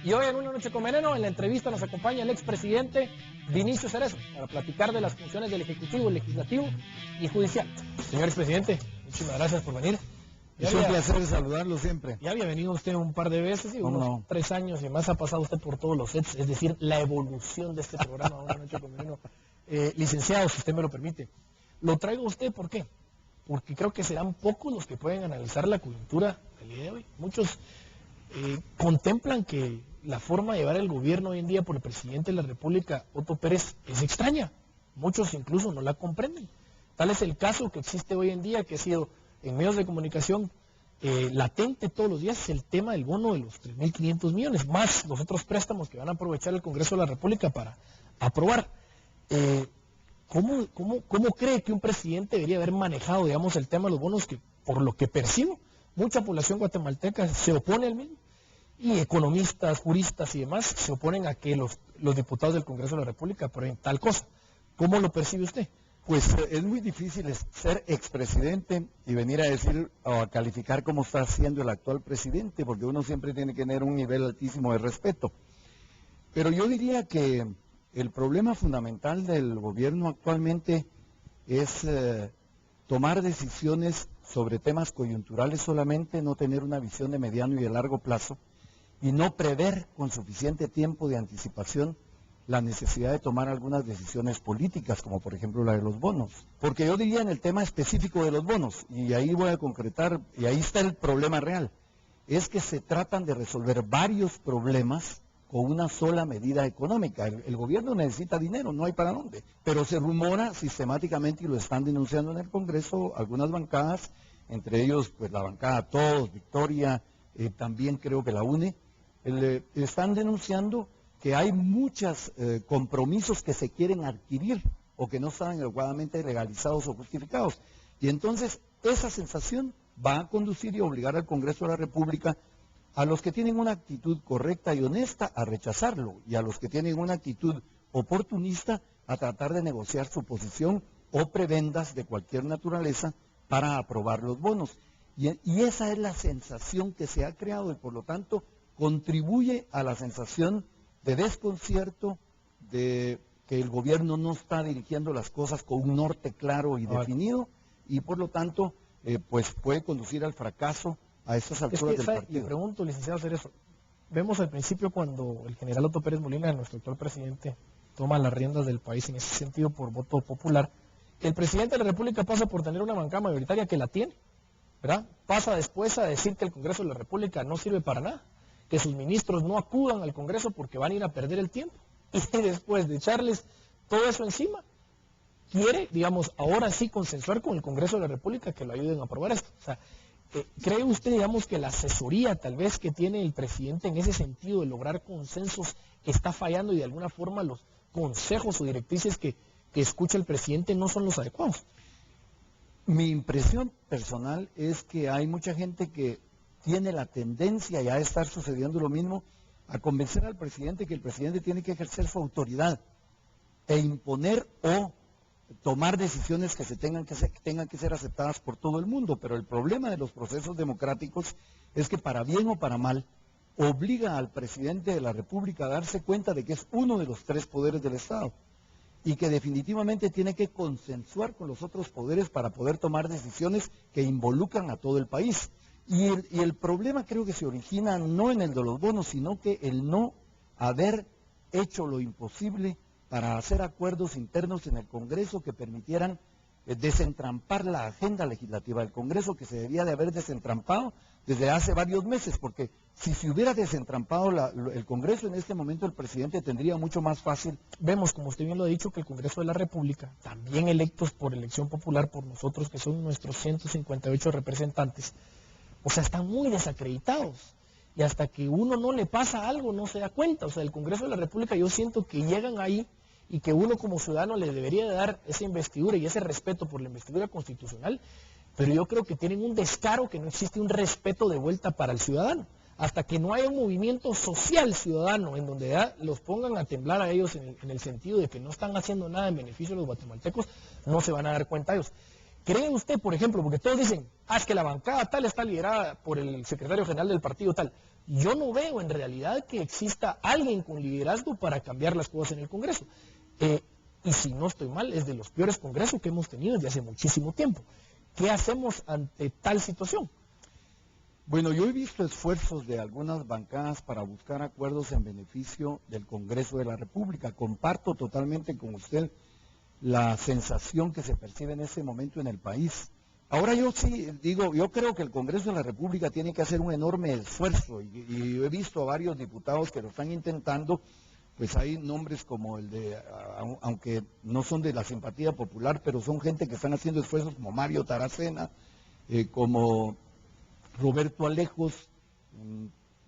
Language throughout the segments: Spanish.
Y hoy en Una Noche con Veneno, en la entrevista nos acompaña el expresidente Vinicio Cerezo para platicar de las funciones del Ejecutivo, Legislativo y Judicial. Señor expresidente, muchísimas gracias por venir. Es un placer saludarlo siempre. Ya había venido usted un par de veces, y unos 3 años y más ha pasado usted por todos los sets, es decir, la evolución de este programa, Una Noche con Veneno. Licenciado, si usted me lo permite, lo traigo a usted, ¿por qué? Porque creo que serán pocos los que pueden analizar la coyuntura del día de hoy. Muchos contemplan que la forma de llevar el gobierno hoy en día por el presidente de la República, Otto Pérez, es extraña. Muchos incluso no la comprenden. Tal es el caso que existe hoy en día, que ha sido en medios de comunicación latente todos los días, el tema del bono de los 3.500 millones, más los otros préstamos que van a aprovechar el Congreso de la República para aprobar. ¿Cómo cree que un presidente debería haber manejado, digamos, el tema de los bonos, que por lo que percibo, mucha población guatemalteca se opone al mismo? Y economistas, juristas y demás se oponen a que los diputados del Congreso de la República aprueben tal cosa. ¿Cómo lo percibe usted? Pues es muy difícil ser expresidente y venir a decir o a calificar cómo está haciendo el actual presidente, porque uno siempre tiene que tener un nivel altísimo de respeto. Pero yo diría que el problema fundamental del gobierno actualmente es tomar decisiones sobre temas coyunturales solamente, no tener una visión de mediano y de largo plazo, y no prever con suficiente tiempo de anticipación la necesidad de tomar algunas decisiones políticas, como por ejemplo la de los bonos. Porque yo diría en el tema específico de los bonos, y ahí voy a concretar, y ahí está el problema real, es que se tratan de resolver varios problemas con una sola medida económica. El gobierno necesita dinero, no hay para dónde, pero se rumora sistemáticamente, y lo están denunciando en el Congreso algunas bancadas, entre ellos pues la bancada Todos, Victoria, también creo que la UNE, están denunciando que hay muchos compromisos que se quieren adquirir o que no están adecuadamente legalizados o justificados. Y entonces esa sensación va a conducir y obligar al Congreso de la República, a los que tienen una actitud correcta y honesta, a rechazarlo, y a los que tienen una actitud oportunista a tratar de negociar su posición o prebendas de cualquier naturaleza para aprobar los bonos. Y esa es la sensación que se ha creado y por lo tanto contribuye a la sensación de desconcierto, de que el gobierno no está dirigiendo las cosas con un norte claro y definido, y por lo tanto pues puede conducir al fracaso a estas alturas del partido. Le pregunto, licenciado Cerezo, vemos al principio cuando el general Otto Pérez Molina, nuestro actual presidente, toma las riendas del país en ese sentido por voto popular, el presidente de la República pasa por tener una bancada mayoritaria que la tiene, ¿verdad? Pasa después a decir que el Congreso de la República no sirve para nada, que sus ministros no acudan al Congreso porque van a ir a perder el tiempo. Y después de echarles todo eso encima, quiere, digamos, ahora sí consensuar con el Congreso de la República que lo ayuden a aprobar esto. O sea, ¿cree usted, digamos, que la asesoría tal vez que tiene el presidente en ese sentido de lograr consensos está fallando y de alguna forma los consejos o directrices que escucha el presidente no son los adecuados? Mi impresión personal es que hay mucha gente que tiene la tendencia, ya de estar sucediendo lo mismo, a convencer al presidente que el presidente tiene que ejercer su autoridad e imponer o tomar decisiones que tengan que ser aceptadas por todo el mundo. Pero el problema de los procesos democráticos es que para bien o para mal obliga al presidente de la República a darse cuenta de que es uno de los 3 poderes del Estado y que definitivamente tiene que consensuar con los otros poderes para poder tomar decisiones que involucran a todo el país. Y el problema creo que se origina no en el de los bonos, sino que el no haber hecho lo imposible para hacer acuerdos internos en el Congreso que permitieran desentrampar la agenda legislativa del Congreso, que se debía de haber desentrampado desde hace varios meses, porque si se hubiera desentrampado el Congreso en este momento, el presidente tendría mucho más fácil. Vemos, como usted bien lo ha dicho, que el Congreso de la República, también electos por elección popular por nosotros, que son nuestros 158 representantes, o sea, están muy desacreditados. Y hasta que uno no le pasa algo, no se da cuenta. O sea, el Congreso de la República, yo siento que llegan ahí y que uno como ciudadano le debería de dar esa investidura y ese respeto por la investidura constitucional, pero yo creo que tienen un descaro, que no existe un respeto de vuelta para el ciudadano. Hasta que no haya un movimiento social ciudadano en donde ya los pongan a temblar a ellos en el sentido de que no están haciendo nada en beneficio de los guatemaltecos, no se van a dar cuenta ellos. ¿Cree usted, por ejemplo, porque todos dicen, es que la bancada tal está liderada por el secretario general del partido tal? Yo no veo en realidad que exista alguien con liderazgo para cambiar las cosas en el Congreso. Y si no estoy mal, es de los peores congresos que hemos tenido desde hace muchísimo tiempo. ¿Qué hacemos ante tal situación? Bueno, yo he visto esfuerzos de algunas bancadas para buscar acuerdos en beneficio del Congreso de la República. Comparto totalmente con usted la sensación que se percibe en ese momento en el país. Ahora yo sí digo, yo creo que el Congreso de la República tiene que hacer un enorme esfuerzo y he visto a varios diputados que lo están intentando. Pues hay nombres como el de, aunque no son de la simpatía popular, pero son gente que están haciendo esfuerzos como Mario Taracena, como Roberto Alejos,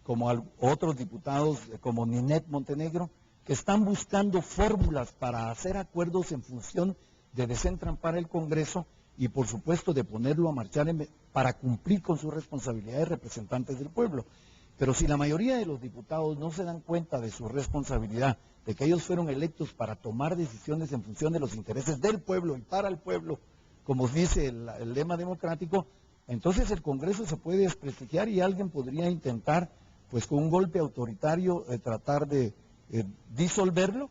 como otros diputados como Ninette Montenegro, que están buscando fórmulas para hacer acuerdos en función de desentrampar el Congreso y por supuesto de ponerlo a marchar para cumplir con sus responsabilidades de representantes del pueblo. Pero si la mayoría de los diputados no se dan cuenta de su responsabilidad, de que ellos fueron electos para tomar decisiones en función de los intereses del pueblo y para el pueblo, como dice el lema democrático, entonces el Congreso se puede desprestigiar y alguien podría intentar, pues con un golpe autoritario, tratar de disolverlo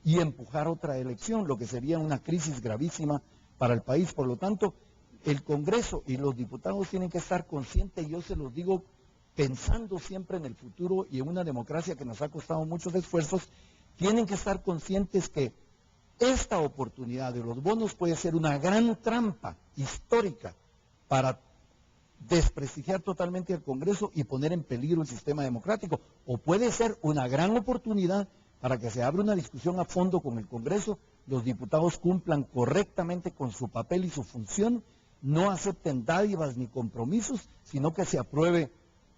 y empujar otra elección, lo que sería una crisis gravísima para el país. Por lo tanto, el Congreso y los diputados tienen que estar conscientes, y yo se los digo, pensando siempre en el futuro y en una democracia que nos ha costado muchos esfuerzos, tienen que estar conscientes que esta oportunidad de los bonos puede ser una gran trampa histórica para desprestigiar totalmente al Congreso y poner en peligro el sistema democrático, o puede ser una gran oportunidad para que se abra una discusión a fondo con el Congreso, los diputados cumplan correctamente con su papel y su función, no acepten dádivas ni compromisos, sino que se apruebe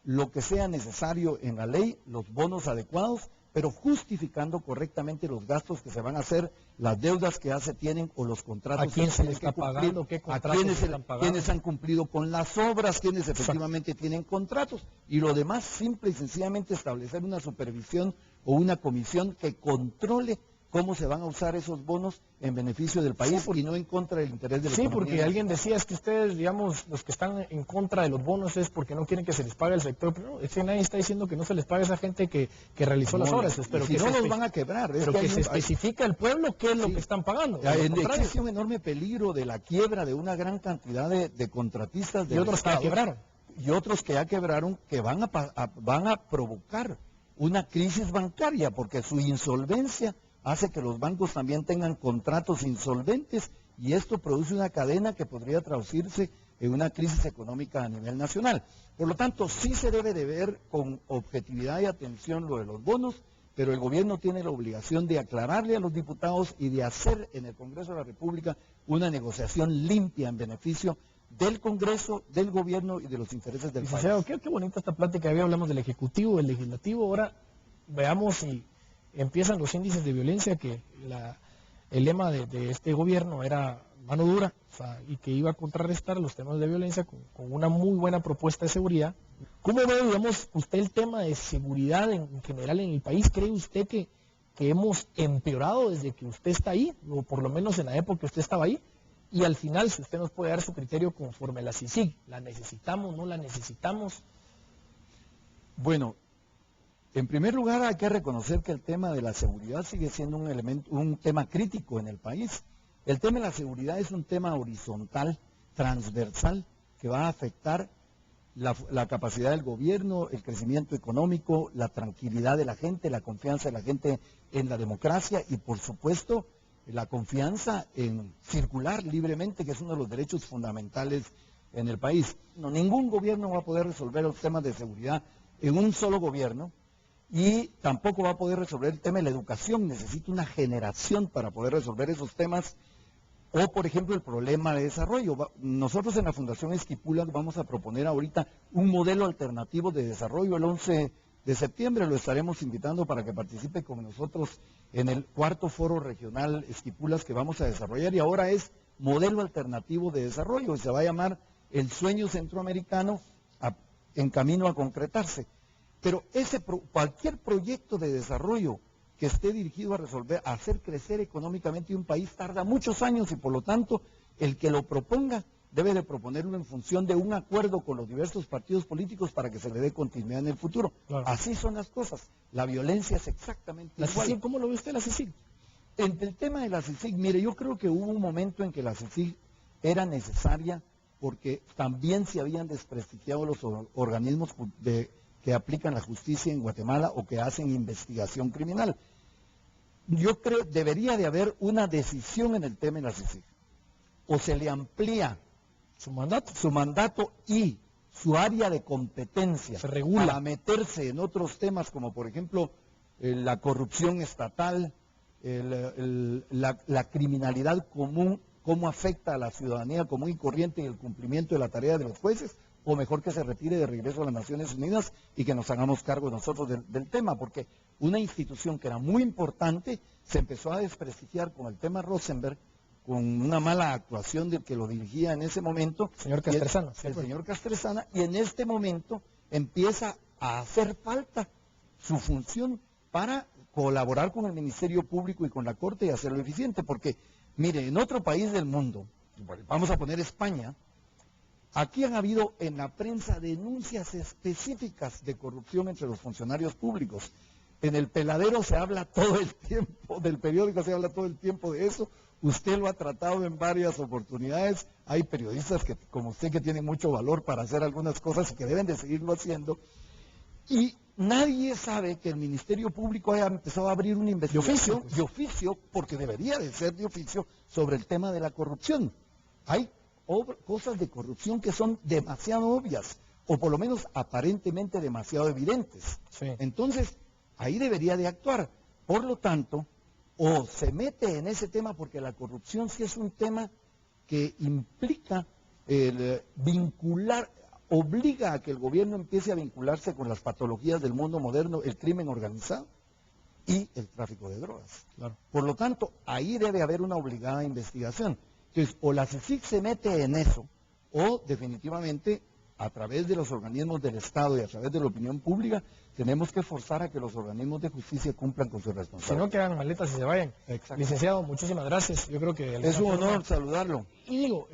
lo que sea necesario en la ley, los bonos adecuados, pero justificando correctamente los gastos que se van a hacer, las deudas que ya se tienen o los contratos. ¿A quién se le está pagando? ¿Qué contratos se están pagando? ¿Quiénes han cumplido con las obras? ¿Quiénes efectivamente tienen contratos? Y lo demás, simple y sencillamente establecer una supervisión o una comisión que controle cómo se van a usar esos bonos en beneficio del país y no en contra del interés de la economía. Sí, porque alguien decía, es que ustedes, digamos, los que están en contra de los bonos es porque no quieren que se les pague el sector. Pero no, es que nadie está diciendo que no se les pague a esa gente que realizó las obras. Pero si que no los van a quebrar. Pero que se especifica el pueblo qué es lo que están pagando. Existe un enorme peligro de la quiebra de una gran cantidad de contratistas. Y otros que ya quebraron. Y otros que ya quebraron, que van a provocar una crisis bancaria, porque su insolvencia hace que los bancos también tengan contratos insolventes y esto produce una cadena que podría traducirse en una crisis económica a nivel nacional. Por lo tanto, sí se debe de ver con objetividad y atención lo de los bonos, pero el gobierno tiene la obligación de aclararle a los diputados y de hacer en el Congreso de la República una negociación limpia en beneficio del Congreso, del gobierno y de los intereses del país. Qué bonita esta plática. Había hablamos del Ejecutivo, del Legislativo. Ahora veamos si empiezan los índices de violencia, que el lema de este gobierno era mano dura, y que iba a contrarrestar los temas de violencia con una muy buena propuesta de seguridad. ¿Cómo ve, digamos, usted el tema de seguridad en general en el país? ¿Cree usted que hemos empeorado desde que usted está ahí, o por lo menos en la época que usted estaba ahí? Y al final, si usted nos puede dar su criterio conforme a la CICIG, ¿la necesitamos, no la necesitamos? Bueno, en primer lugar hay que reconocer que el tema de la seguridad sigue siendo un tema crítico en el país. El tema de la seguridad es un tema horizontal, transversal, que va a afectar la capacidad del gobierno, el crecimiento económico, la tranquilidad de la gente, la confianza de la gente en la democracia y por supuesto la confianza en circular libremente, que es uno de los derechos fundamentales en el país. No, ningún gobierno va a poder resolver los temas de seguridad en un solo gobierno. Y tampoco va a poder resolver el tema de la educación, necesita una generación para poder resolver esos temas, o por ejemplo el problema de desarrollo. Nosotros en la Fundación Esquipulas vamos a proponer ahorita un modelo alternativo de desarrollo. El 11 de septiembre lo estaremos invitando para que participe con nosotros en el 4º Foro Regional Esquipulas que vamos a desarrollar, y ahora es modelo alternativo de desarrollo, y se va a llamar el sueño centroamericano en camino a concretarse. Pero cualquier proyecto de desarrollo que esté dirigido a hacer crecer económicamente un país tarda muchos años y por lo tanto el que lo proponga debe de proponerlo en función de un acuerdo con los diversos partidos políticos para que se le dé continuidad en el futuro. Claro. Así son las cosas. La violencia es exactamente La igual. CICIG, ¿cómo lo ve usted la CICIG? En el tema de la CICIG, mire, yo creo que hubo un momento en que la CICIG era necesaria porque también se habían desprestigiado los organismos que aplican la justicia en Guatemala o que hacen investigación criminal. Yo creo que debería de haber una decisión en el tema de la CICIG. O se le amplía Su mandato y su área de competencia se regula para meterse en otros temas como por ejemplo la corrupción estatal, la criminalidad común, cómo afecta a la ciudadanía común y corriente y el cumplimiento de la tarea de los jueces, o mejor que se retire de regreso a las Naciones Unidas y que nos hagamos cargo nosotros del tema, porque una institución que era muy importante se empezó a desprestigiar con el tema Rosenberg, con una mala actuación del que lo dirigía en ese momento, señor Castresana. el señor Castresana, y en este momento empieza a hacer falta su función para colaborar con el Ministerio Público y con la Corte y hacerlo eficiente, porque, mire, en otro país del mundo, vamos a poner España, aquí han habido en la prensa denuncias específicas de corrupción entre los funcionarios públicos. En el Peladero se habla todo el tiempo, del periódico se habla todo el tiempo de eso. Usted lo ha tratado en varias oportunidades. Hay periodistas que, como usted, que tienen mucho valor para hacer algunas cosas y que deben de seguirlo haciendo. Y nadie sabe que el Ministerio Público haya empezado a abrir una investigación de oficio, porque debería de ser de oficio, sobre el tema de la corrupción. Hay cosas de corrupción que son demasiado obvias, o por lo menos aparentemente demasiado evidentes. Sí. Entonces, ahí debería de actuar. Por lo tanto, o se mete en ese tema, porque la corrupción sí es un tema que implica el vincular, obliga a que el gobierno empiece a vincularse con las patologías del mundo moderno, el crimen organizado y el tráfico de drogas. Claro. Por lo tanto, ahí debe haber una obligada investigación. Entonces, o la CICIG se mete en eso, o definitivamente, a través de los organismos del Estado y a través de la opinión pública, tenemos que forzar a que los organismos de justicia cumplan con su Si responsabilidad. no, que hagan maletas y se vayan. Exacto. Licenciado, muchísimas gracias. Yo creo que... Es un honor saludarlo. Y digo,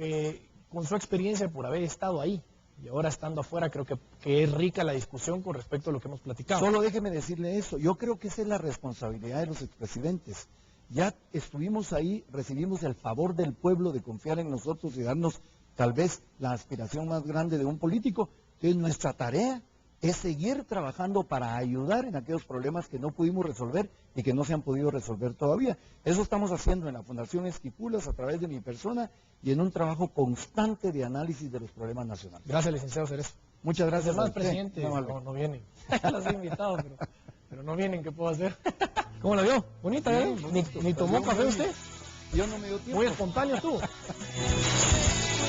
con su experiencia por haber estado ahí y ahora estando afuera, creo que es rica la discusión con respecto a lo que hemos platicado. Solo déjeme decirle eso. Yo creo que esa es la responsabilidad de los expresidentes. Ya estuvimos ahí, recibimos el favor del pueblo de confiar en nosotros y darnos tal vez la aspiración más grande de un político. Entonces nuestra tarea es seguir trabajando para ayudar en aquellos problemas que no pudimos resolver y que no se han podido resolver todavía. Eso estamos haciendo en la Fundación Esquipulas a través de mi persona y en un trabajo constante de análisis de los problemas nacionales. Gracias, licenciado Cerezo. Muchas gracias. Además, a usted. presidente, No, vale. no vienen. Los he invitado, pero no vienen, ¿qué puedo hacer? ¿Cómo la vio? Bonita, ¿eh? Bien, bonito. Ni tomó café usted. Yo no me dio tiempo. Muy espontáneo tú.